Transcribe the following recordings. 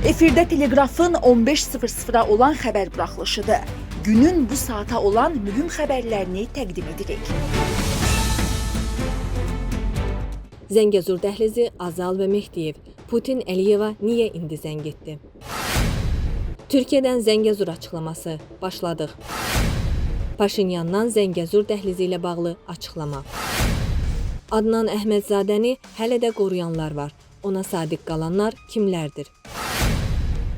Efirdə Telegrafın 15:00-a olan xəbər buraxılışıdır. Günün bu saata olan mühüm xəbərlərini təqdim edirik. Zəngəzur dəhlizi, Azal və Mehdiyev, Putin Əliyeva niyə indi zəng etdi? Türkiyədən Zəngəzur açıqlaması, başladıq. Paşinyandan Zəngəzur dəhlizi ilə bağlı açıqlama. Adnan Əhmədzadəni hələ də qoruyanlar var. Ona sadiq qalanlar kimlərdir?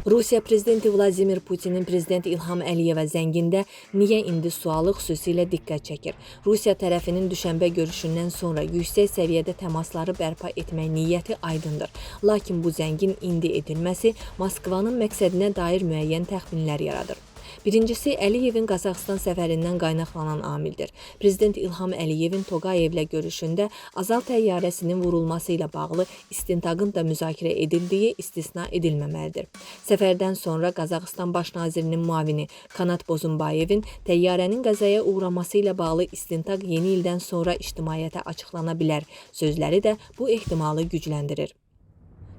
Rusiya prezidenti Vladimir Putinin prezident İlham Əliyevə zəngində niyə indi sualı xüsusilə diqqət çəkir? Rusiya tərəfinin düşənbə görüşündən sonra yüksək səviyyədə təmasları bərpa etmək niyyəti aydındır. Lakin bu zəngin indi edilməsi Moskvanın məqsədinə dair müəyyən təxminlər yaradır. Birincisi, Əliyevin Qazaxıstan səfərindən qaynaqlanan amildir. Prezident İlham Əliyevin Toqayevlə görüşündə Azal təyyarəsinin vurulması ilə bağlı istintaqın da müzakirə edildiyi istisna edilməməlidir. Səfərdən sonra Qazaxıstan baş nazirinin müavini Kanat Bozumbayevin təyyarənin qəzaya uğraması ilə bağlı istintaq yeni ildən sonra ictimaiyyətə açıqlana bilər sözləri də bu ehtimalı gücləndirir.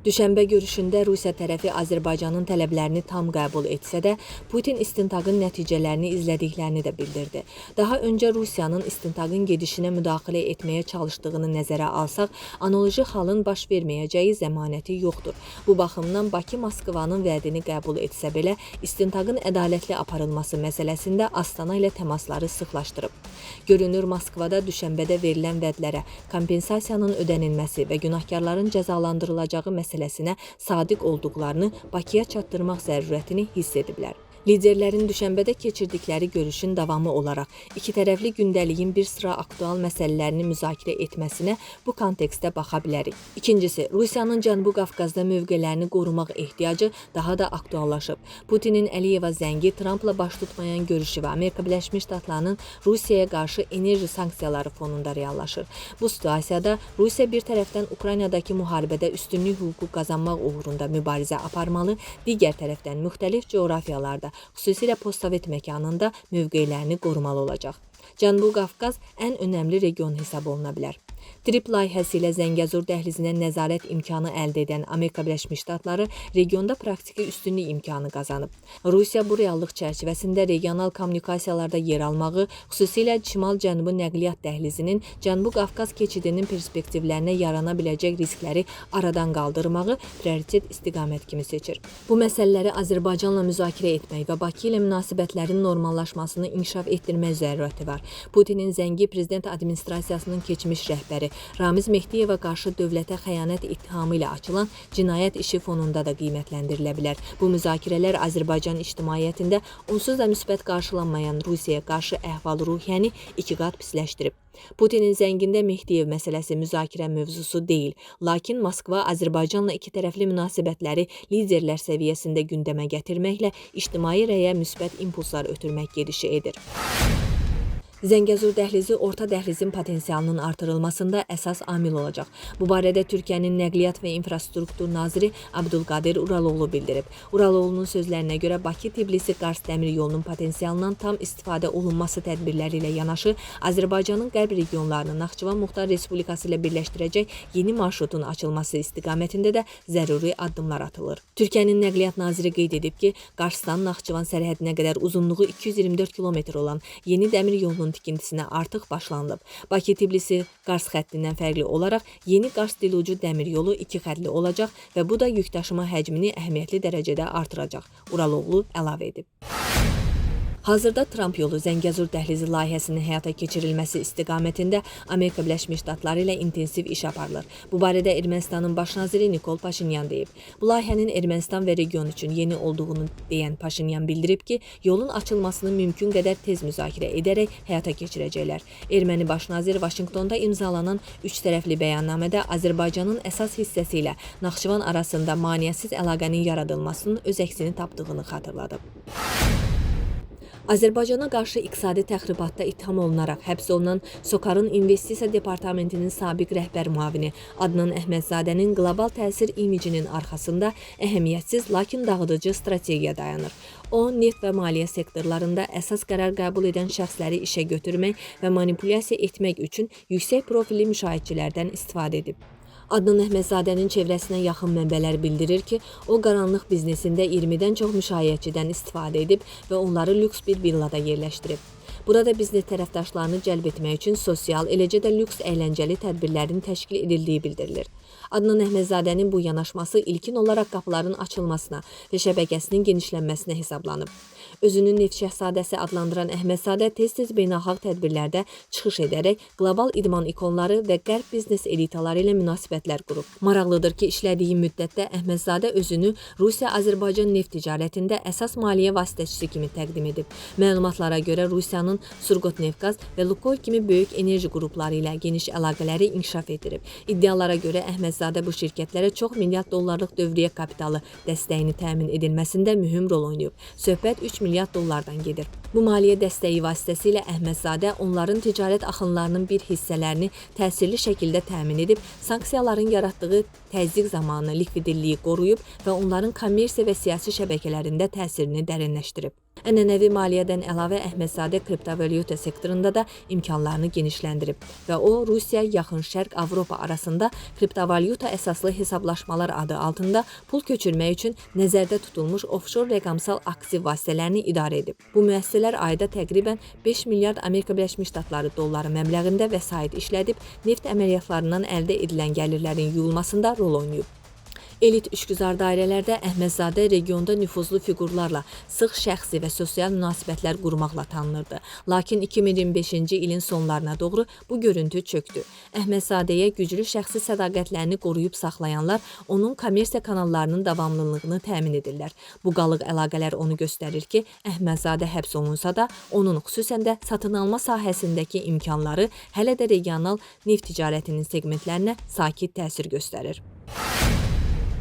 Düşənbə görüşündə Rusiya tərəfi Azərbaycanın tələblərini tam qəbul etsə də, Putin istintaqın nəticələrini izlədiklərini də bildirdi. Daha öncə Rusiyanın istintaqın gedişinə müdaxilə etməyə çalışdığını nəzərə alsaq, analoji halın baş verməyəcəyi zəmanəti yoxdur. Bu baxımdan Bakı Moskvanın vədini qəbul etsə belə, istintaqın ədalətli aparılması məsələsində Astana ilə təmasları sıxlaşdırıb. Görünür, Moskvada düşənbədə verilən vədlərə, kompensasiyanın ödənilməsi və günahkarların cəzalandırılacağı məsələsinə sadiq olduqlarını Bakıya çatdırmaq zərurətini hiss ediblər. Liderlərin düşənbədə keçirdikləri görüşün davamı olaraq iki tərəfli gündəliyin bir sıra aktual məsələlərini müzakirə etməsinə bu kontekstdə baxa bilərik. İkincisi, Rusiyanın Cənubi Qafqazda mövqelərini qorumaq ehtiyacı daha da aktuallaşıb. Putinin Əliyeva zəngi Trampla baş tutmayan görüşü və Amerika Birləşmiş Ştatlarının Rusiyaya qarşı enerji sanksiyaları fonunda reallaşır. Bu situasiyada Rusiya bir tərəfdən Ukraynadakı müharibədə üstünlük hüququ qazanmaq uğrunda mübarizə aparmalı, digər tərəfdən müxtəlif coğrafiyalarda, xüsusilə postsovet məkanında mövqelərini qorumalı olacaq. Cənubi Qafqaz ən önəmli region hesab oluna bilər. TRIP layihəsi ilə Zəngəzur dəhlizinə nəzarət imkanı əldə edən Amerika Birləşmiş Ştatları regionda praktiki üstünlük imkanı qazanıb. Rusiya bu reallıq çərçivəsində regional kommunikasiyalarda yer almağı, xüsusilə şimal-cənubi nəqliyyat dəhlizinin Cənubi Qafqaz keçidinin perspektivlərinə yarana biləcək riskləri aradan qaldırmağı prioritet istiqamət kimi seçir. Bu məsələləri Azərbaycanla müzakirə etmək və Bakı ilə münasibətlərin normallaşmasını inkişaf etdirmək zərurəti var. Putinin zəngi prezident administrasiyasının keçmiş rəhbəri Ramiz Mehdiyevə qarşı dövlətə xəyanət ittihamı ilə açılan cinayət işi fonunda da qiymətləndirilə bilər. Bu müzakirələr Azərbaycan ictimaiyyətində onsuz da müsbət qarşılanmayan Rusiyaya qarşı əhval-ruhiyyəni iki qat pisləşdirib. Putinin zəngində Mehdiyev məsələsi müzakirə mövzusu deyil, lakin Moskva Azərbaycanla iki tərəfli münasibətləri liderlər səviyyəsində gündəmə gətirməklə ictimai rəyə müsbət impulslar ötürmək gedişi edir. Zəngəzur dəhlizi orta dəhlizin potensialının artırılmasında əsas amil olacaq. Bu barədə Türkiyənin Nəqliyyat və İnfrastruktur naziri Abdulqadir Uraloğlu bildirib. Uraloğlu'nun sözlərinə görə Bakı-Tbilisi-Qars dəmir yolunun potensialından tam istifadə olunması tədbirləri ilə yanaşı, Azərbaycanın qərb regionlarını Naxçıvan Muxtar Respublikası ilə birləşdirəcək yeni marşrutun açılması istiqamətində də zəruri addımlar atılır. Türkiyənin Nəqliyyat naziri qeyd edib ki, Qarsdan Naxçıvan sərhədinə qədər uzunluğu 224 km olan yeni dəmir yolunun tikintisinə artıq başlanılıb. Bakı-Tbilisi-Qars xəttindən fərqli olaraq yeni Qars-Dilucu dəmir yolu iki xətli olacaq və bu da yük daşıma həcmini əhəmiyyətli dərəcədə artıracaq. Uraloğlu əlavə edib. Hazırda Tramp yolu Zəngəzur dəhlizi layihəsinin həyata keçirilməsi istiqamətində Amerika Birləşmiş Ştatları ilə intensiv iş aparılır. Bu barədə Ermənistanın baş naziri Nikol Paşinyan deyib. Bu layihənin Ermənistan və region üçün yeni olduğunu deyən Paşinyan bildirib ki, yolun açılmasını mümkün qədər tez müzakirə edərək həyata keçirəcəklər. Erməni baş naziri Vaşinqtonda imzalanan üç tərəfli bəyannamədə Azərbaycanın əsas hissəsi ilə Naxçıvan arasında maneəsiz əlaqənin yaradılmasının öz əksini tapdığını xatırladıb. Azərbaycana qarşı iqtisadi təxribatda ittiham olunaraq həbs olunan SOCAR-ın investisiya departamentinin sabiq rəhbər müavini Adnan Əhmədzadənin qlobal təsir imicinin arxasında əhəmiyyətsiz, lakin dağıdıcı strategiya dayanır. O, neft və maliyyə sektorlarında əsas qərar qəbul edən şəxsləri işə götürmək və manipulyasiya etmək üçün yüksək profilli müşahidçilərdən istifadə edib. Adnan Əhmədzadənin çevrəsinə yaxın mənbələr bildirir ki, o qaranlıq biznesində 20-dən çox müşayiətçidən istifadə edib və onları lüks bir villada yerləşdirib. Burada biznes tərəfdaşlarını cəlb etmək üçün sosial, eləcə də lüks əyləncəli tədbirlərin təşkil edildiyi bildirilir. Adnan Əhmədzadənin bu yanaşması ilkin olaraq qapıların açılmasına və şəbəkəsinin genişlənməsinə hesablanıb. Özünü Neft Şəhzadəsi adlandıran Əhmədzadə tez-tez beynəlxalq tədbirlərdə çıxış edərək qlobal idman ikonları və qərb biznes elitaları ilə münasibətlər qurub. Maraqlıdır ki, işlədiyi müddətdə Əhmədzadə özünü Rusiya-Azərbaycan neft ticarətində əsas maliyyə vasitəçisi kimi təqdim edib. Məlumatlara görə Rusiyanın Surgutnefqaz və Lukoil kimi böyük enerji qrupları ilə geniş əlaqələri inkişaf etdirib. İddialara görə Əhmədzadə bu şirkətlərə çox milyard dollarlıq dövriyyə kapitalı dəstəyini təmin edilməsində mühüm rol oynayıb. Söhbət 3 milyard dollardan gedir. Bu maliyyə dəstəyi vasitəsilə Əhmədzadə onların ticarət axınlarının bir hissələrini təsirli şəkildə təmin edib, sanksiyaların yaratdığı təzyiq zamanı likvidilliyi qoruyub və onların kommersiya və siyasi şəbəkələrində təsirini dərinləşdirib. Ənənəvi maliyyədən əlavə Əhmədzadə kriptovalyuta sektorunda da imkanlarını genişləndirib və o, Rusiya, Yaxın Şərq, Avropa arasında kriptovalyuta əsaslı hesablaşmalar adı altında pul köçürmək üçün nəzərdə tutulmuş ofşor rəqəmsal aktiv vasitələrini idarə edib. Bu müəssisələr ayda təqribən 5 milyard Amerika Birləşmiş Ştatları dolları məbləğində vəsait işlədib, neft əməliyyatlarından əldə edilən gəlirlərin yuyulmasında rol oynayıb. Elit işgüzar dairələrdə Əhmədzadə regionda nüfuzlu fiqurlarla sıx şəxsi və sosial münasibətlər qurmaqla tanınırdı. Lakin 2025-ci ilin sonlarına doğru bu görüntü çökdü. Əhmədzadəyə güclü şəxsi sədaqətlərini qoruyub saxlayanlar onun kommersiya kanallarının davamlılığını təmin edirlər. Bu qalıq əlaqələr onu göstərir ki, Əhmədzadə həbs olunsa da, onun xüsusən də satın alma sahəsindəki imkanları hələ də regional neft ticarətinin segmentlərinə sakit təsir göstərir.